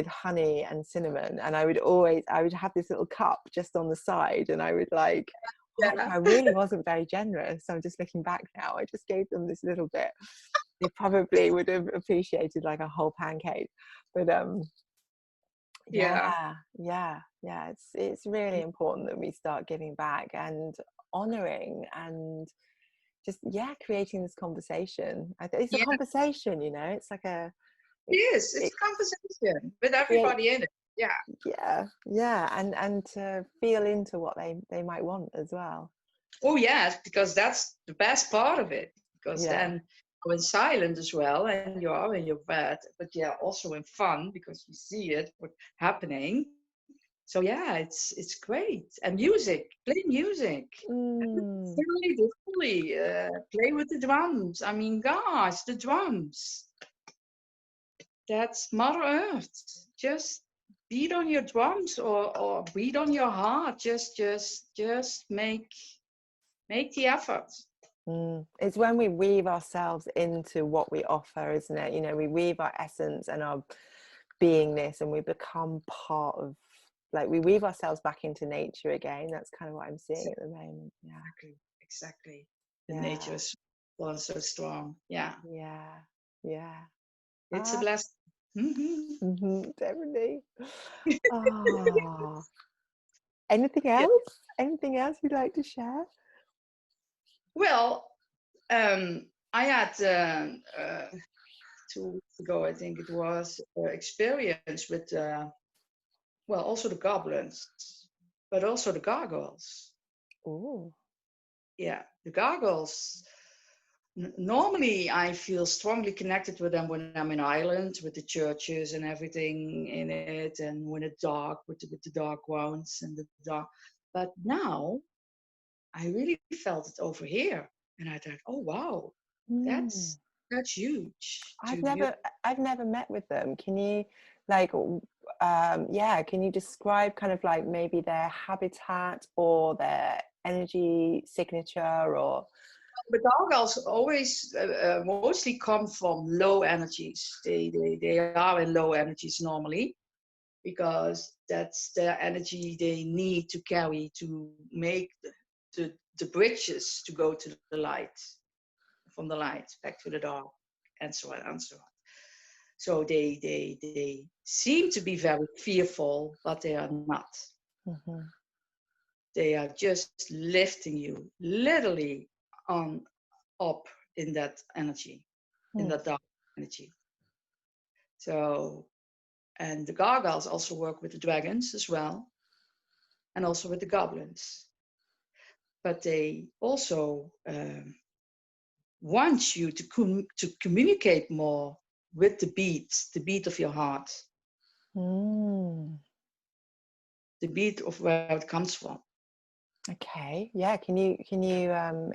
A: honey and cinnamon, and I would have this little cup just on the side, and I would like, oh,
B: Yeah.
A: I really wasn't very generous. I'm just looking back now, I just gave them this little bit. They probably would have appreciated like a whole pancake, but
B: Yeah.
A: yeah, it's really important that we start giving back and honoring, and just creating this conversation. It's a
B: Yeah.
A: conversation, it's like
B: It
A: it,
B: is. It's
A: it
B: a conversation with
A: create
B: everybody in it. Yeah.
A: yeah, and to feel into what they might want as well.
B: Oh, yes, because that's the best part of it. Because
A: Yeah,
B: then you're in silent as well, and you are in your bed, but yeah, also in fun because you see it what's happening. So yeah, it's great. And music, play music.
A: mm,
B: Fully play with the drums. I mean, gosh, the drums. That's Mother Earth. Just beat on your drums or beat on your heart. Just make the effort.
A: It's when we weave ourselves into what we offer, isn't it? We weave our essence and our beingness, and we become part of, like, we weave ourselves back into nature again. That's kind of what I'm seeing at the moment. Yeah,
B: Exactly. The nature
A: yeah,
B: is so strong. Yeah,
A: yeah, yeah.
B: it's a
A: Ah,
B: blessing. Mhm.
A: definitely. Ah, anything
B: Yeah.
A: else? Anything else you'd like to share?
B: Well, I had 2 weeks ago, I think it was, experience with also the goblins, but also the gargoyles.
A: Oh,
B: Yeah, the gargoyles. Normally, I feel strongly connected with them when I'm in Ireland, with the churches and everything in it, and when it's dark with the dark ones and the dark. But now, I really felt it over here, and I thought, oh wow, that's
A: mm,
B: That's huge.
A: I've never met with them. Can you like yeah, can you describe kind of like maybe their habitat or their energy signature or
B: The gargoyles always mostly come from low energies. They are in low energies normally because that's their energy they need to carry to make the bridges to go to the light, from the light back to the dark, and so on and so on. So they seem to be very fearful, but they are not.
A: Mhm.
B: They are just lifting you literally on up in that energy, in
A: Mm.
B: that dark energy. So, and the gargoyles also work with the dragons as well, and also with the goblins. But they also want you to communicate more with the beat of your heart,
A: Mm.
B: the beat of where it comes from.
A: Okay. Yeah. Can you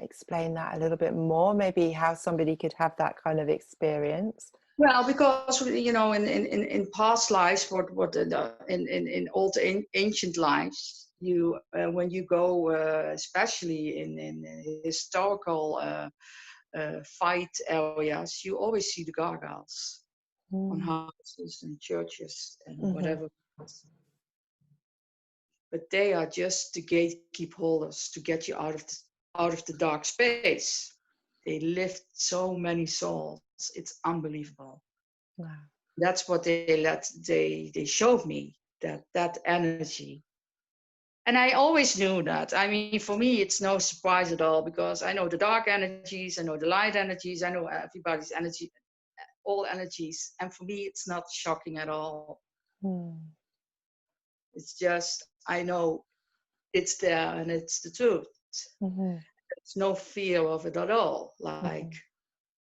A: explain that a little bit more? Maybe how somebody could have that kind of experience.
B: Well, because in past lives, in old ancient lives, you when you go, especially in historical fight areas, you always see the gargoyles on
A: Mm.
B: houses and churches and
A: Mhm.
B: whatever. But they are just the gatekeep holders to get you out of the dark space. They lift so many souls. It's unbelievable.
A: Wow.
B: That's what they showed me, that energy. And I always knew that. I mean, for me, it's no surprise at all because I know the dark energies, I know the light energies, I know everybody's energy, all energies. And for me, it's not shocking at all.
A: Mm.
B: It's just, I know it's there and it's the truth.
A: Mhm.
B: There's no fear of it at all. Like,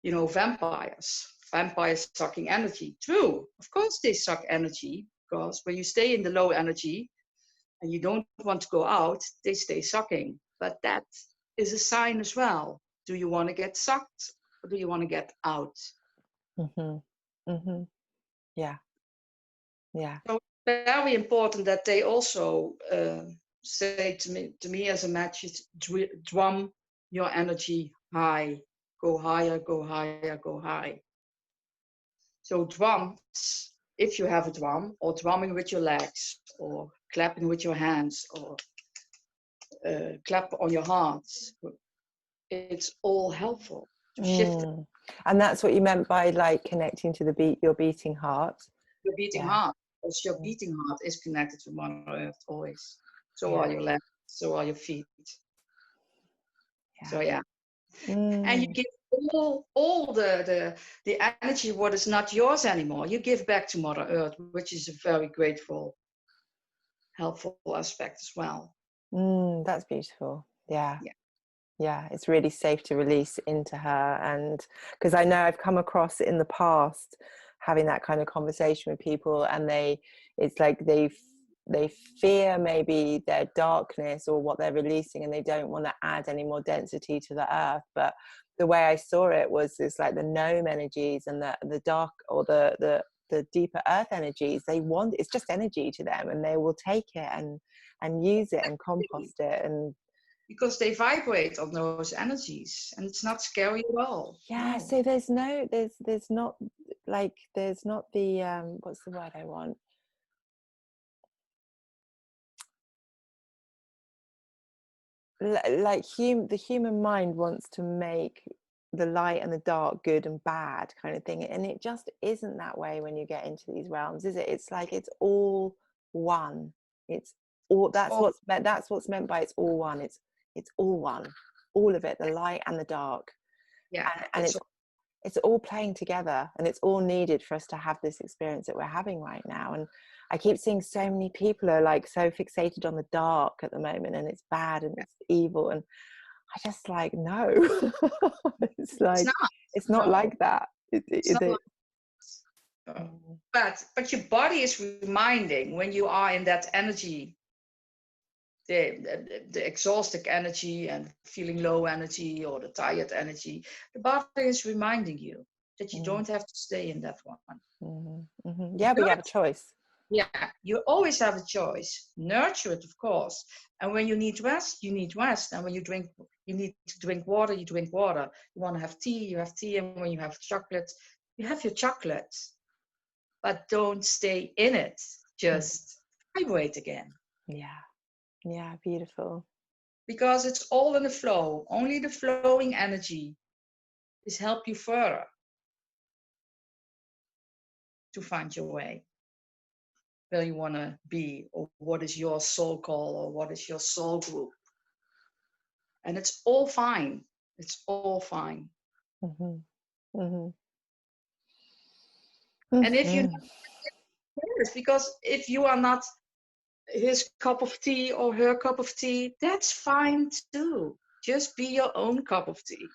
A: Mhm.
B: vampires. Vampires sucking energy. True. Of course they suck energy because when you stay in the low energy and you don't want to go out, they stay sucking. But that is a sign as well. Do you want to get sucked or do you want to get out?
A: Mhm. Mhm. Yeah. Yeah.
B: So very important that they also say to me as a message, drum your energy high. Go higher, go higher, go high. So drums, if you have a drum, or drumming with your legs, or clapping with your hands, or clap on your heart, it's all helpful to shift
A: Mm. And that's what you meant by like connecting to the beat, your beating heart.
B: your beating
A: Yeah.
B: heart. Because your
A: Mm.
B: beating heart is connected to Mother Earth always. So
A: Yeah.
B: are your legs, so are your feet.
A: Yeah.
B: So yeah, and you
A: Mm.
B: give all the energy what is not yours anymore. You give back to Mother Earth, which is a very grateful, helpful aspect as well.
A: Mm. That's beautiful. Yeah.
B: Yeah.
A: Yeah, it's really safe to release into her. And because I know I've come across in the past having that kind of conversation with people, and it's like they fear maybe their darkness or what they're releasing, and they don't want to add any more density to the earth. But the way I saw it was it's like the gnome energies and the dark or the deeper earth energies, it's just energy to them, and they will take it and use it and compost it. And
B: Because they vibrate on those energies and it's not scary at all.
A: yeah,
B: No.
A: so there's not like there's not the what's the word I want, like the human mind wants to make the light and the dark good and bad kind of thing, and it just isn't that way when you get into these realms, is it? It's like it's all one. It's all
B: Oh,
A: that's what's meant by it's all one. It's all one, all of it, the light and the dark,
B: yeah,
A: and
B: it's
A: it's all playing together, and it's all needed for us to have this experience that we're having right now. And I keep seeing so many people are like so fixated on the dark at the moment, and it's bad and it's evil, and I just like no. It's
B: it's
A: like
B: not.
A: it's not
B: No,
A: like that.
B: it's not like
A: Mm.
B: but your body is reminding when you are in that energy, the exhausted energy and feeling low energy or the tired energy, the body is reminding you. that you don't have to stay in that one.
A: Yeah, we have a choice.
B: Yeah, you always have a choice. Nurture it, of course. And when you need rest, you need rest. And when you need to drink water, you drink water. You want to have tea, you have tea. And when you have chocolate, you have your chocolate. But don't stay in it. Just vibrate again.
A: Yeah, beautiful.
B: Because it's all in the flow. Only the flowing energy is help you further to find your way. Where you want to be, or what is your soul call, or what is your soul group. And it's all fine. It's all fine. And if you because if you are not his cup of tea or her cup of tea, that's fine too. Just be your own cup of tea.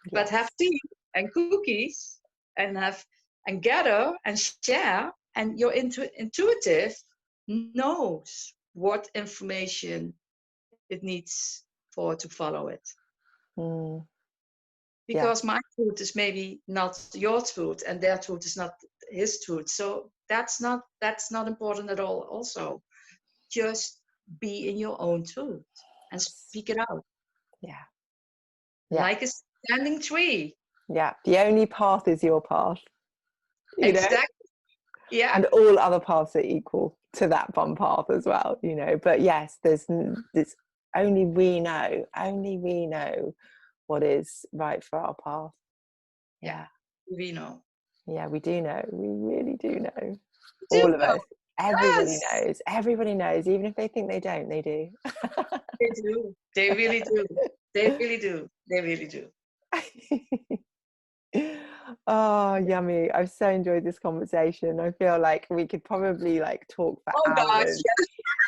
B: Yes. But have tea and cookies and gather and share, and your intuitive knows what information it needs for to follow it. Because my truth is maybe not your truth, and their truth is not his truth. So that's not important at all. Also, just be in your own truth and speak it out.
A: Yeah.
B: Like a standing tree.
A: Yeah. The only path is your path.
B: Exactly. Yeah.
A: And all other paths are equal to that one path as well, But yes, there's only we know what is right for our path.
B: Yeah. We know.
A: Yeah, we do know. We really do know. All of us. Everybody knows. Even if they think they don't, they do.
B: They do. They really do. They really do. They really do.
A: Oh, yummy. I've so enjoyed this conversation. I feel like we could probably talk for hours.
B: Gosh,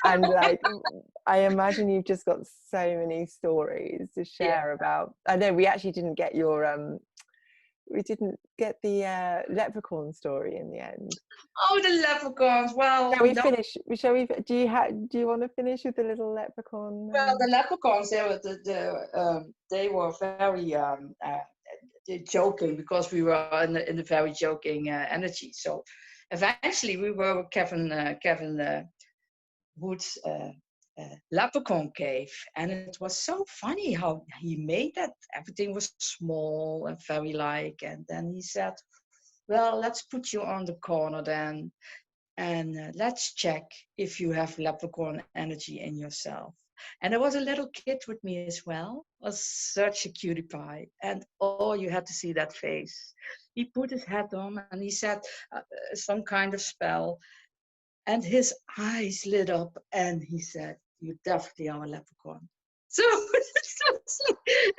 B: yeah.
A: And I imagine you've just got so many stories to share about. I know we actually didn't get your we didn't get the leprechaun story in the end.
B: Oh, the leprechauns. Well,
A: shall we finish? Shall we? Do you want to finish with the little leprechaun?
B: Well, the leprechauns, they were very joking, because we were in the very joking energy. So eventually we were Kevin Wood's leprechaun cave, and it was so funny how he made that. Everything was small and very and then he said, well, let's put you on the corner then, and let's check if you have leprechaun energy in yourself. And there was a little kid with me as well. It was such a cutie pie. And oh, you had to see that face. He put his hat on and he said some kind of spell. And his eyes lit up and he said, you definitely are a leprechaun. So,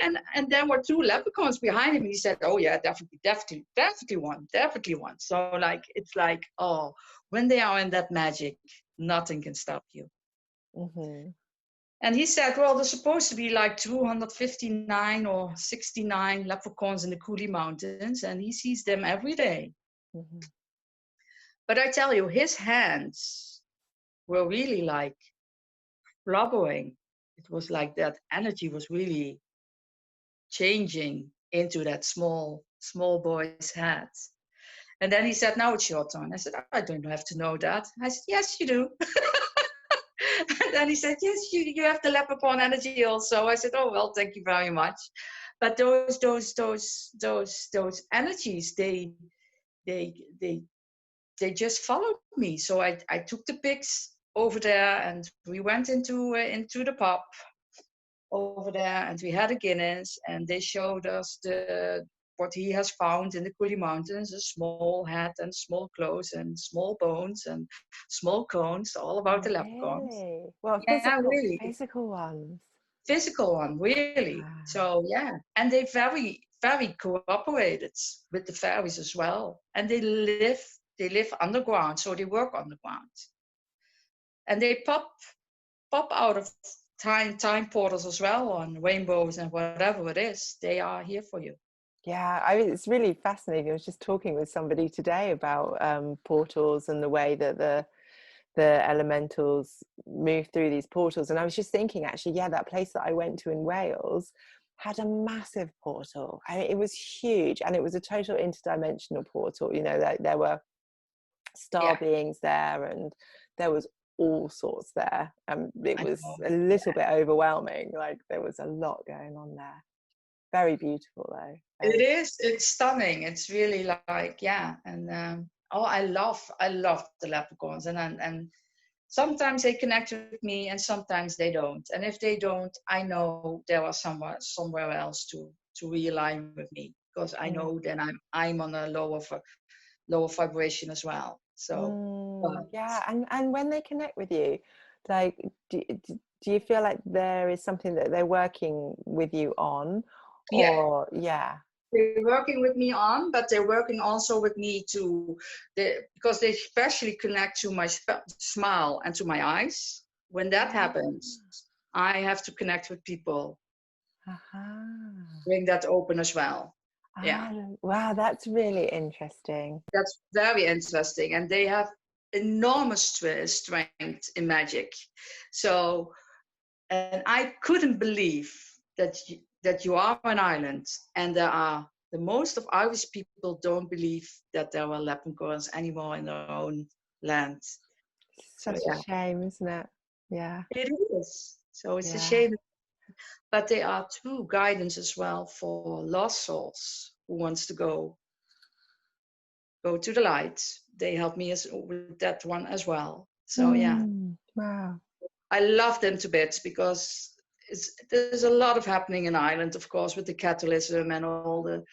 B: and then were two leprechauns behind him. He said, oh yeah, definitely one. So it's like, oh, when they are in that magic, nothing can stop you. And he said, well, there's supposed to be 259 or 69 leprechauns in the Cooley Mountains, and he sees them every day. But I tell you, his hands were really blubbering. It was like that energy was really changing into that small boy's head. And then he said, now it's your turn. I said, I don't have to know that. I said, yes, you do. And then he said, yes, you have the leprechaun energy also. I said, oh, well, thank you very much. But those energies, they just followed me. So I took the pigs over there and we went into the pub over there, and we had a Guinness, and they showed us what he has found in the Cooley Mountains: a small hat and small clothes and small bones and small cones, all about the leprechauns.
A: Well, physical ones.
B: Physical one, really. So yeah, and they very, very cooperated with the fairies as well, and they live underground, so they work underground, and they pop out of time portals as well, on rainbows and whatever it is. They are here for you.
A: Yeah, it's really fascinating. I was just talking with somebody today about portals and the way that the elementals move through these portals, and I was just thinking, actually, that place that I went to in Wales had a massive portal. I mean, it was huge, and it was a total interdimensional portal. You know, there were star
B: Yeah,
A: beings there, and there was all sorts there. It
B: I
A: was
B: know.
A: a little bit overwhelming. Like there was a lot going on there. Very beautiful though.
B: It
A: Very.
B: is. It's stunning. It's really like, yeah. And oh, I love the leprechauns, and sometimes they connect with me, and sometimes they don't. And if they don't, I know there are somewhere else to realign with me, because I
A: Mm.
B: know then I'm on a lower vibration as well. So, but
A: Yeah, and when they connect with you, like, do you feel like there is something that they're working with you on,
B: yeah,
A: or yeah?
B: they're working with me on, but they're working also with me because they especially connect to my smile and to my eyes. When that happens, I have to connect with people,
A: Aha.
B: bring that open as well. Yeah,
A: Ah, wow, that's really interesting.
B: that's very interesting. And they have enormous strength in magic. So, and I couldn't believe that you are an island, and there are the most of Irish people don't believe that there are leprechauns anymore in their own land. So
A: Such a
B: yeah,
A: shame, isn't it? Yeah,
B: it is. So it's a
A: yeah.
B: shame, but they are true guidance as well for lost souls who wants to go to the light. They help me with that one as well. So yeah,
A: Wow.
B: I love them to bits because there's a lot of happening in Ireland, of course, with the Catholicism and all the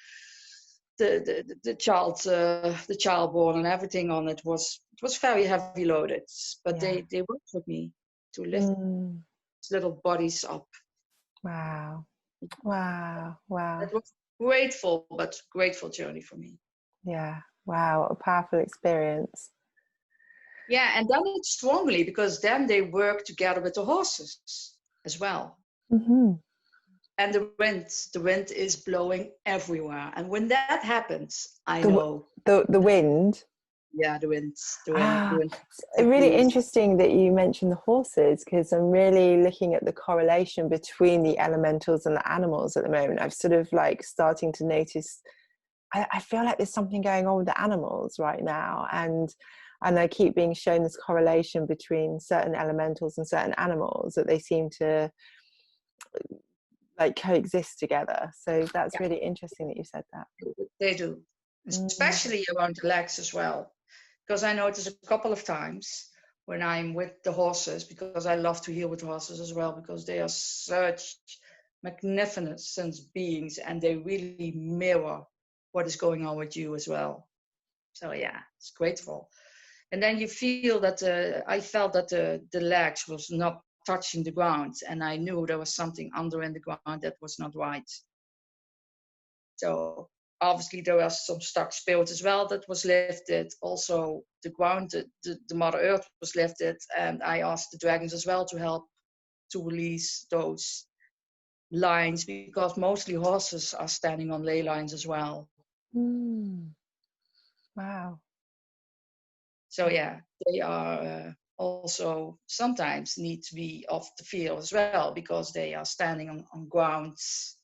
B: child born and everything on it was very heavy loaded. But
A: Yeah.
B: they worked with me to lift
A: Mm.
B: little bodies up.
A: Wow. Wow. Wow.
B: That was grateful journey for me.
A: Yeah. Wow. A powerful experience.
B: Yeah, and then it's strongly because then they work together with the horses as well.
A: Mm-hmm.
B: And the wind is blowing everywhere. And when that happens, I
A: The
B: know,
A: the wind.
B: yeah, the
A: Ah,
B: wind
A: it's really
B: agrees.
A: interesting that you mentioned the horses, because I'm really looking at the correlation between the elementals and the animals at the moment. I've sort of like starting to notice. I feel like there's something going on with the animals right now, and I keep being shown this correlation between certain elementals and certain animals, that they seem to like coexist together. So that's
B: Yeah,
A: really interesting that you said that.
B: they do,
A: Mm.
B: especially around the legs as well. Because I noticed a couple of times when I'm with the horses, because I love to heal with horses as well, because they are such magnificent beings and they really mirror what is going on with you as well. So yeah, it's grateful. And then you feel that I felt that the legs was not touching the ground, and I knew there was something under in the ground that was not right. So obviously there was some stuck spirit as well that was lifted. Also the ground, the Mother Earth was lifted, and I asked the dragons as well to help to release those lines, because mostly horses are standing on ley lines as well.
A: Mm. Wow.
B: So yeah, they are also sometimes need to be off the field as well, because they are standing on grounds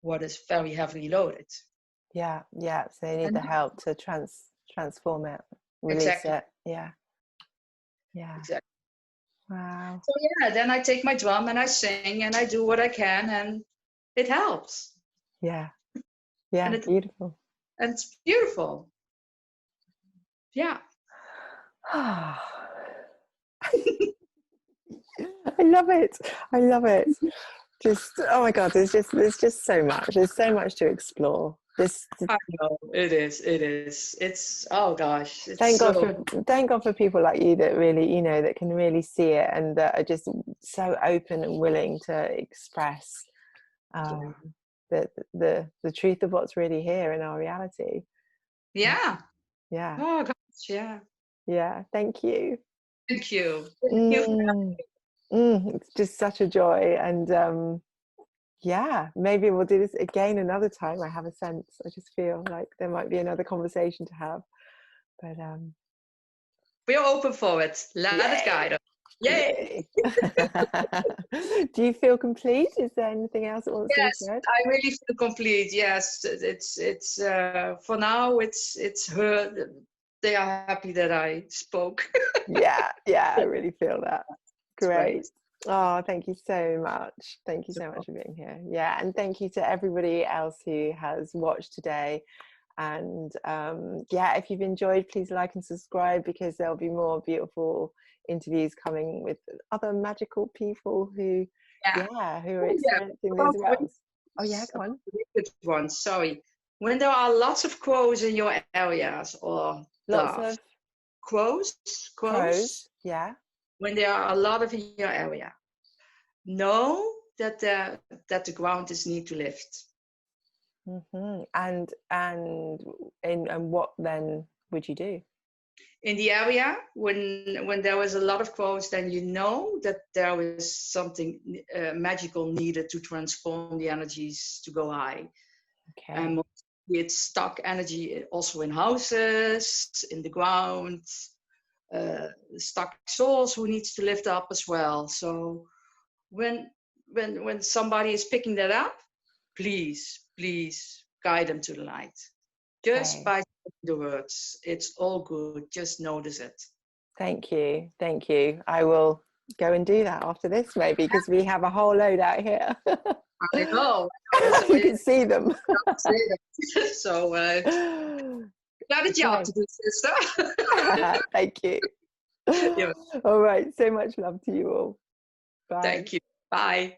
B: what is very heavily loaded.
A: Yeah, yeah. So they need
B: And
A: the help to transform it, release
B: exactly,
A: it. Yeah, yeah.
B: exactly.
A: Wow.
B: So yeah, then I take my drum and I sing and I do what I can, and it helps.
A: Yeah,
B: And
A: yeah. Beautiful.
B: it's beautiful. Yeah.
A: I love it. I love it. Just oh my god, there's just so much. There's so much to explore. This
B: I know it is. It is. It's oh gosh, it's
A: thank God
B: so
A: for thank God for people like you that really, that can really see it, and that are just so open and willing to express
B: yeah.
A: um, the truth of what's really here in our reality. Yeah,
B: Yeah.
A: yeah,
B: Oh gosh, yeah.
A: yeah. Thank you.
B: Thank you. Thank you.
A: Mm, it's just such a joy, and yeah, maybe we'll do this again another time. I have a sense. I just feel like there might be another conversation to have. But
B: We're open for it. Let it
A: yay,
B: guide us. Yay!
A: Do you feel complete? Is there anything else that wants to be
B: Yes,
A: said?
B: I really feel complete. Yes, it's for now. It's her. They are happy that I spoke.
A: Yeah, yeah, I really feel that.
B: It's
A: Great.
B: great.
A: Oh, thank you so much. Thank you so much for being here. Yeah, and thank you to everybody else who has watched today. And yeah, if you've enjoyed, please like and subscribe, because there'll be more beautiful interviews coming with other magical people who,
B: Yeah.
A: yeah, who are
B: Oh, yeah.
A: experiencing
B: About
A: those realms. Oh yeah, go on.
B: good one. Sorry. When there are lots of crows in your areas or
A: Lots
B: doves,
A: of
B: crows,
A: crows.
B: crows.
A: Yeah.
B: When there are a lot of in your area, know that the ground is need to lift.
A: And what then would you do?
B: In the area, when there is a lot of crows, then you know that there is something magical needed to transform the energies to go high.
A: Okay.
B: And it's stuck energy also in houses, in the ground, stuck souls who needs to lift up as well. So when somebody is picking that up, please guide them to the light. Just
A: Okay.
B: by the words, it's all good. Just notice it.
A: Thank you. Thank you. I will go and do that after this, maybe, because we have a whole load out here.
B: I know. So
A: You can see them.
B: so got a job
A: Okay.
B: to do, sister.
A: Thank you.
B: Yeah,
A: All right. So much love to you all. Bye.
B: thank you. Bye.